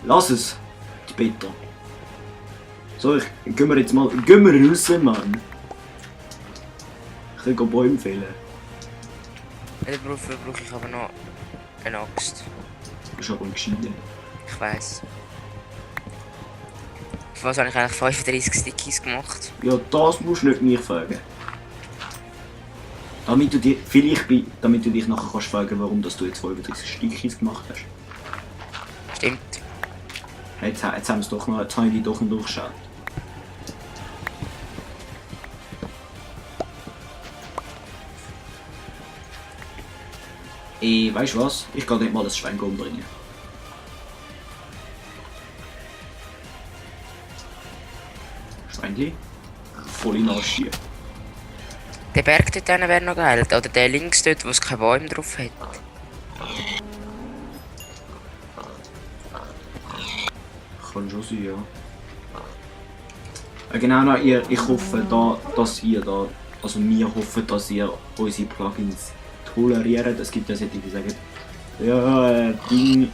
Lass es, die Peter. So, gehen wir jetzt mal. Gehen wir raus, Mann. Ich kann Bäume fällen. Dafür brauche ich aber noch eine Axt. Du bist aber ein Gescheiter. Ich weiss. Für was habe ich eigentlich 35 Stickies gemacht? Ja, das musst du nicht mich fragen. Damit du dich nachher kannst fragen, warum dass du jetzt 35 Stückchen gemacht hast. Stimmt. Jetzt haben wir doch noch, jetzt habe ich die doch noch durchgeschaut. Weißt du was? Ich kann nicht mal das Schwein umbringen. Schweinli? Voll in Arsch. Der Berg dort wäre noch geil. Oder der links dort, wo es keine Bäume drauf hat. Kann schon sein, ja. Genau, ich hoffe, dass ihr da, also wir hoffen, dass ihr unsere Plugins toleriert. Es gibt ja solche, die sagen, ja, Ding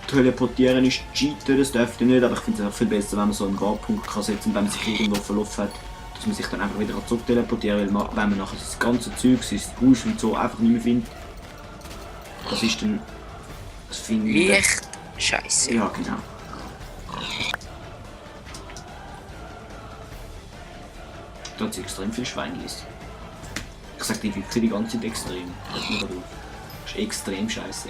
teleportieren ist cheaten, das dürft ihr nicht, aber ich finde es auch viel besser, wenn man so einen Garpunkt kann setzen, wenn man sich irgendwo verlaufen hat, dass man sich dann einfach wieder zurück teleportieren, weil wenn man nachher das ganze Zeug, sein Busch und so einfach nicht mehr findet, das ist dann, das finde ich... Leicht scheiße. Ja, genau. Da hat es extrem viel Schweinlis. Ich sag dir wirklich die ganze Zeit extrem. Das ist extrem scheiße.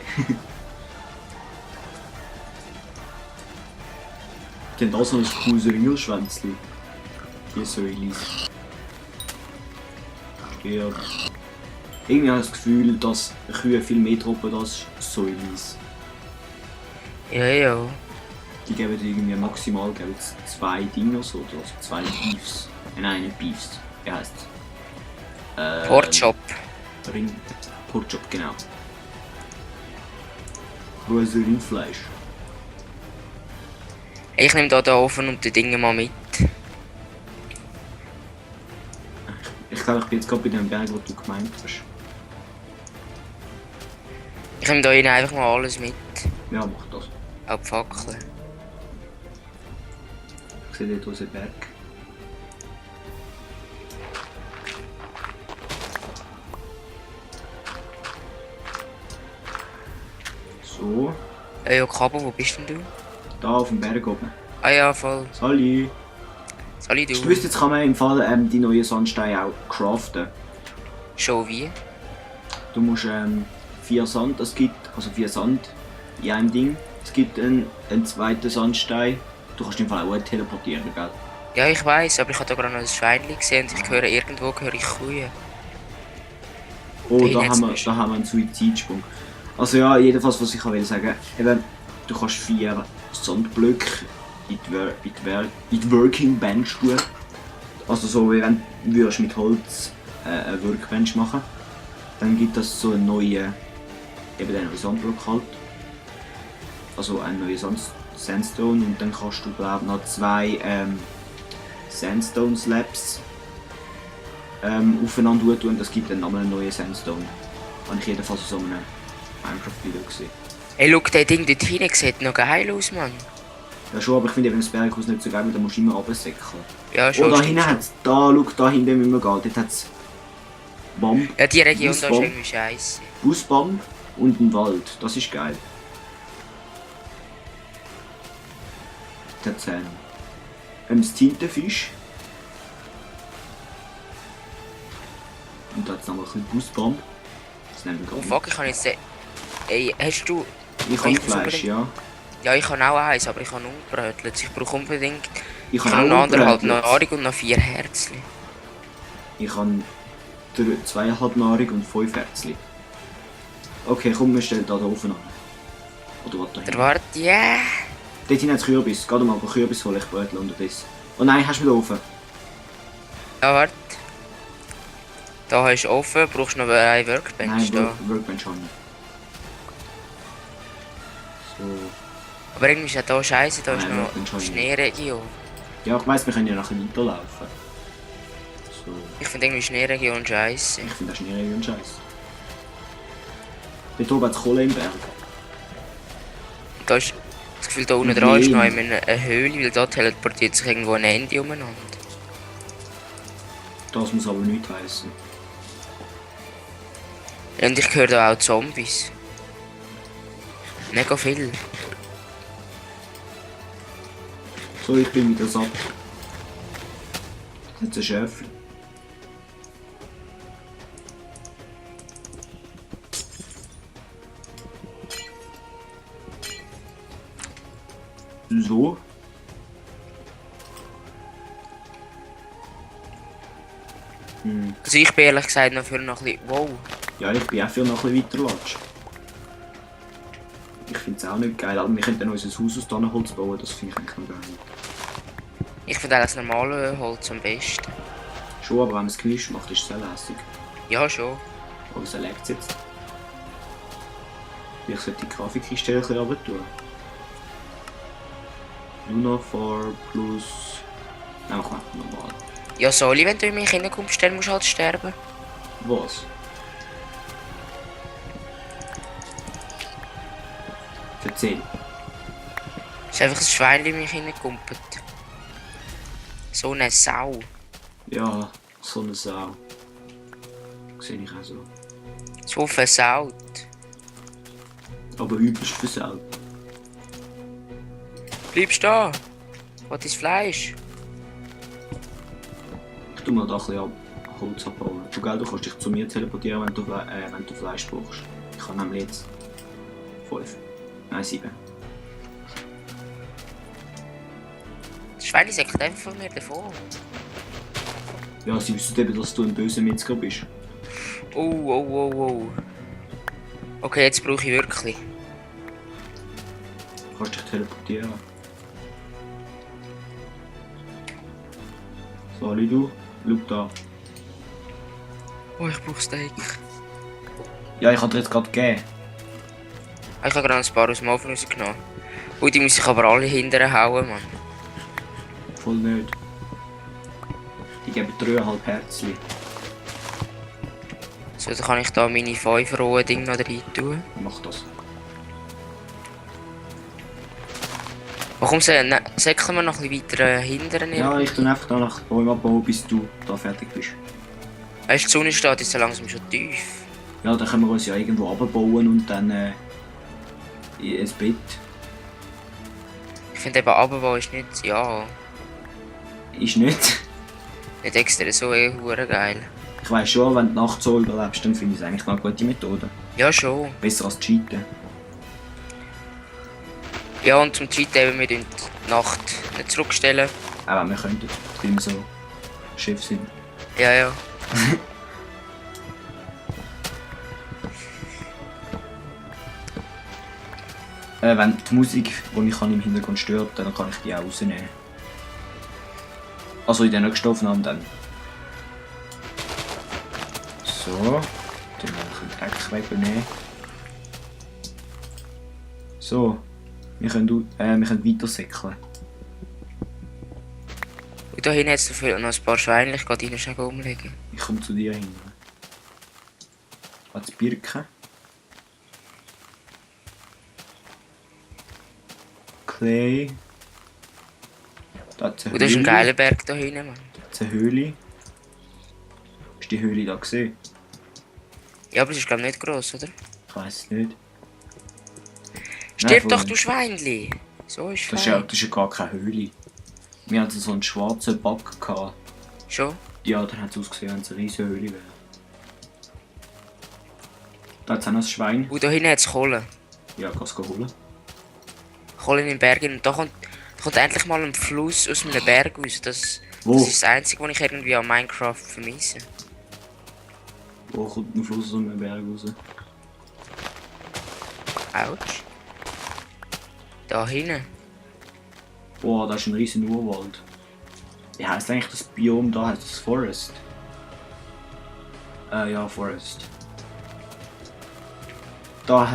Die haben auch so ein cooles Ringelschwänzchen. Die Säulis. Ja. Irgendwie habe ich das Gefühl, dass Kühe viel mehr droppen als Säulis. Ja, ja. Die geben irgendwie maximal 2 Dinger so, oder also 2 Beefs. Nein, nicht Beefs. Wie heisst es? Porchop. Porchop, genau. Rohes Rindfleisch. Ich nehme da den Ofen und die Dinge mal mit. Ich glaube, ich bin jetzt gerade bei dem Berg, wo du gemeint hast. Ich nehme da rein einfach mal alles mit. Ja, mach das. Auch die Fackeln. Ich sehe dort unseren Berg. So. Ja, Cabo, wo bist denn du? Da auf dem Berg oben. Ah ja, voll. Sali. Sali, du. Du wüsstest, jetzt kann man im Fall die neuen Sandsteine auch craften. Schon wie? Du musst 4 Sand, es gibt also 4 Sand in einem Ding. Es gibt einen zweiten Sandstein. Du kannst im Fall auch teleportieren, gell? Ja, ich weiß, aber ich habe da gerade noch ein Schweinchen gesehen und ich höre irgendwo Kühe. Oh, da haben wir einen Suizidsprung. Also ja, jedenfalls, was ich will sagen, eben, du kannst 4 Sandblöcke in die Working Bench tun. Also so, wie wenn du mit Holz eine Workbench machen. Dann gibt es so einen neuen, eben einen neuen Sandblock halt. Also einen neuen Sandstone und dann kannst du glaube noch 2 Sandstone Slabs aufeinander tun und das gibt dann nochmal einen neuen Sandstone. Habe ich jedenfalls so einem Minecraft-Video gesehen. Hey, schau, das Ding dort hinten sieht noch geil aus, Mann. Ja schon, aber ich finde eben das Berghaus nicht so geil, weil da musst du immer runtersäckeln. Ja, schon. Oh, da hinten hat's, schau, da hinten müssen wir gehen, dort hat's Bomb. Ja, die Region da ist Busbomb. irgendwie scheiße. Busbomb und ein Wald, das ist geil. Dort hat's das Tintenfisch. Und da hat's nochmal ein bisschen Busbomb. Das nehmen wir Oh gar fuck, ich kann jetzt... Ey, hast du... nicht. Ich habe Fleisch, ja. Ja, ich habe auch eins, aber ich habe umgebrötelt. Ich brauche unbedingt... Ich habe habe noch auch anderthalb umgebrötelt. Nahrung und noch 4 Herzchen. Ich habe 2,5 Nahrung und 5 Herzchen. Okay, komm, wir stellen da den Ofen an. Oder was da Der hinten? warte, yeah! Dort hinten hat es Kürbis. Geh mal Kürbis holen, ich brötle unterdessen. Oh nein, hast du den Ofen? Ja, warte. Da hast du offen, brauchst du noch eine Workbench Nein, da. Workbench habe ich. So. Aber irgendwie ist ja da scheiße, da ist Nein, Workbench noch habe ich nicht. Schneeregion. Ja, ich weiss, wir können ja nachher weiterlaufen. So. Ich finde irgendwie Schneeregion scheiße. Ich finde das Schneeregion scheiße. Dort oben hat es Kohle im Berg. Da ist das Gefühl, da unten dran ist noch eine Höhle, weil da teleportiert sich irgendwo ein Handy umeinander. Das muss aber nicht heißen. Und ich höre da auch Zombies. Mega viel. So, ich bin wieder satt. Jetzt ein Schäfer. So. Also ich bin ehrlich gesagt noch für noch ein bisschen... Wow. Ja, ich bin auch für noch ein bisschen weiter latsch. Ich finde es auch nicht geil, aber wir könnten unser Haus aus Tannenholz bauen, das finde ich eigentlich noch geil. Ich finde das normale Holz am besten. Schon, aber wenn man es gemischt macht, ist es sehr lässig. Ja, schon. Aber es leckt jetzt. Ich sollte die Grafikeinstellung ein bisschen runter tun. Luna 4 plus... Nein, mach mal normal. Ja, Soli, wenn du in mich hineinkommst, dann musst du halt sterben. Was? Erzähl. Es ist einfach ein Schwein, in mich hineinkumpelt. So eine Sau. Ja, so eine Sau. Sehe ich auch so. So versaut. Aber übelst versaut. Bleibst da. Was ist Fleisch? Ich tu mal da ein bisschen Holz abbauen. Du, gell, du kannst dich zu mir teleportieren, wenn du Fleisch brauchst. Ich habe nämlich jetzt 5. Nein, 7. Das Schwein sagt einfach von mir davon. Ja, sie wissen eben, dass du ein böser Metzger bist. Oh. Okay, jetzt brauche ich wirklich. Du kannst dich teleportieren. So, Ali, du, schau da. Oh, ich brauche Steak. Ja, ich habe dir jetzt gerade gegeben. Ich habe gerade ein paar aus dem Ofen rausgenommen. Die muss ich aber alle hinterher hauen, Mann. Voll nicht. Die geben 3,5 Herzchen. So, dann kann ich da meine 5 rohen Dinge noch rein tun. Mach das. Warum säckeln wir noch ein bisschen weiter hinterher? Ja, ich tue einfach da nach Bäumen abbauen, bis du da fertig bist. Weißt du, die Sonne steht jetzt so langsam schon tief. Ja, dann können wir uns ja irgendwo abbauen und dann ins Bett. Ich finde eben Abbau ist nicht, ja, Ist nicht. nicht extra so hure geil. Ich weiss schon, wenn du nachts so überlebst, dann finde ich es eigentlich noch eine gute Methode. Ja, schon. Besser als cheaten. Ja, und zum Cheaten eben, wir die Nacht nicht zurückstellen. Auch wenn wir könnten, weil wir so Chef sind. Ja. Wenn die Musik, die ich im Hintergrund stört, dann kann ich die auch rausnehmen. Also in der nächsten Aufnahme dann. So, dann will ich den Dreck wegnehmen. So, wir können weiter säckeln. Und da hinten hat es dafür noch ein paar Schweine, ich gehe rein schnell umlegen. Ich komme zu dir hin. Als Birken. Clay. Da ist eine Und das ist ein Höhle. geiler Berg da hinten, Mann. Da ist eine Höhle. Hast du die Höhle da gesehen? Ja, aber es ist glaube ich nicht gross, oder? Ich weiß es nicht. Stirb Nein, doch, voll du Schweinli! So ist das fein. ist ja gar keine Höhle. Wir hatten so einen schwarzen Bug gehabt. Schon? Ja, dann hat es ausgesehen, als es eine riesige Höhle wäre. Da hat es auch noch ein Schwein. Und da hinten hat es Kohle. Ja, kannst du holen. Kohle in den Bergen. Und da kommt endlich mal ein Fluss aus einem Berg raus. Das Wo? ist das Einzige, was ich irgendwie an Minecraft vermisse. Wo kommt ein Fluss aus einem Berg raus? Autsch. Da hinten. Boah, da ist ein riesen Urwald. Wie heisst eigentlich das Biom da? Heißt das Forest? Ja, Forest. Da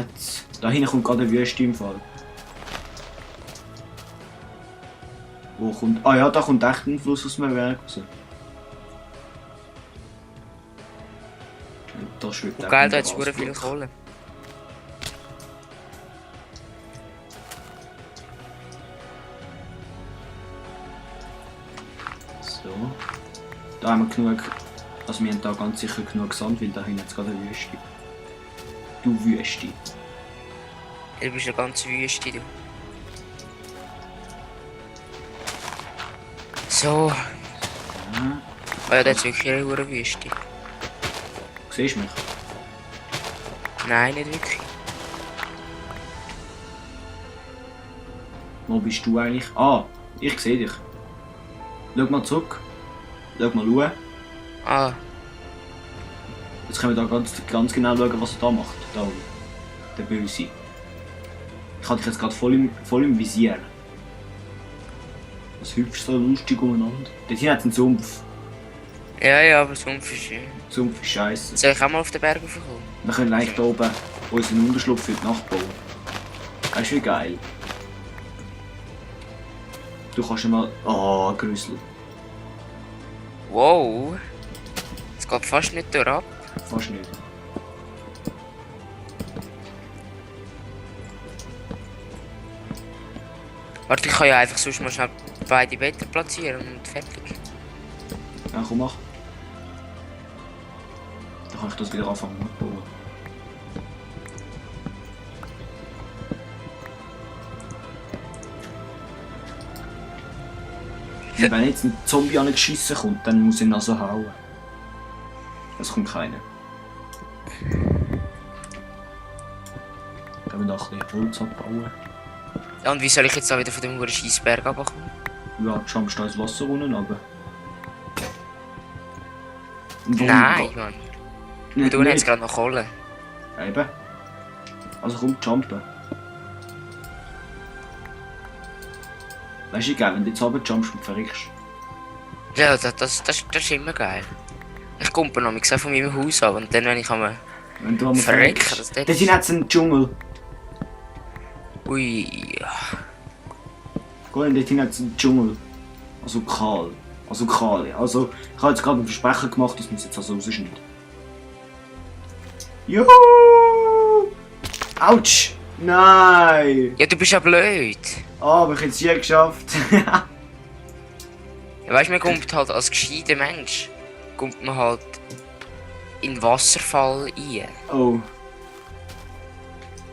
hinten kommt gerade eine Wüste im Fall. Wo kommt... Ah ja, da kommt echt ein Fluss aus dem Berg raus. Da schwebt Und geil, da hat es sehr viel Kohle. So. Da haben wir genug. Also wir haben da ganz sicher genug Sand, weil da hinten jetzt gerade eine Wüste. Du Wüste. Du bist eine ganze Wüste, du. So. Ja. Oh ja, das ist wirklich eine hure Wüste. Siehst du mich? Nein, nicht wirklich. Wo bist du eigentlich? Ah, ich sehe dich. Schau mal zurück. Schau mal schauen. Ah, Jetzt können wir da ganz genau schauen, was er da macht. Da oben. Der Böse. Ich hatte dich jetzt gerade voll im Visier. Was hüpfst so lustig umeinander? Dort hinten hat es einen Sumpf. ja, aber Sumpf ist schön. Sumpf ist scheiße. Soll ich auch mal auf den Berg raufkommen? Wir können eigentlich da oben unseren Unterschlupf für die Nacht bauen. Das ist wie geil. Du kannst ja mal... Oh, Grüssel. Wow. Es geht fast nicht durch. Fast nicht. Warte, ich kann ja einfach sonst mal schnell beide Betten platzieren und fertig. Ja, komm, mach. Dann kann ich das wieder anfangen abbauen. Und wenn jetzt ein Zombie angeschissen kommt, dann muss ich ihn also hauen. Es kommt keiner. Können wir da ein bisschen Holz abbauen? Ja, und wie soll ich jetzt da wieder von dem Scheissberg runterkommen? Ja, du jumpst da ins Wasser unten runter. Und warum- Nein, Mann. Nicht, Du hast nicht. gerade noch Kohle. Eben. Also komm, jumpen. Weißt du, geil, wenn du jetzt runter jumpst und verreckst. Ja, das ist immer geil. Ich komme noch mal von meinem Haus ab und dann, wenn ich am Wenn du einmal Verrecken, verreckst. das dort Dort hinten hat es einen Dschungel. Ui. Gut, und dort hinten hat es einen Dschungel. Also kahl. Also kahl. Also, ich habe jetzt gerade ein Versprechen gemacht, das muss jetzt also rausschneiden. Juhu! Autsch! Nein! Ja, du bist ja blöd. Ah, aber ich habe es hier geschafft. Ja, weißt du, man kommt halt als gescheiter Mensch, kommt man halt in den Wasserfall rein. Oh.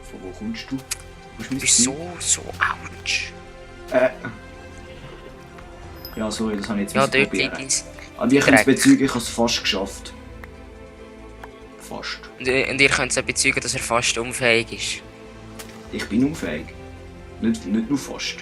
Von wo kommst du? Wo ist Du mein bist Ziel? so ouch. Ja, sorry, das habe ich jetzt Ja, müssen dort probieren. ins... Aber ich kann es Dreck. bezeugen, ich habe es fast geschafft. Fast. Und ihr könnt es auch bezeugen, dass er fast unfähig ist. Ich bin unfähig. Nicht nur fast.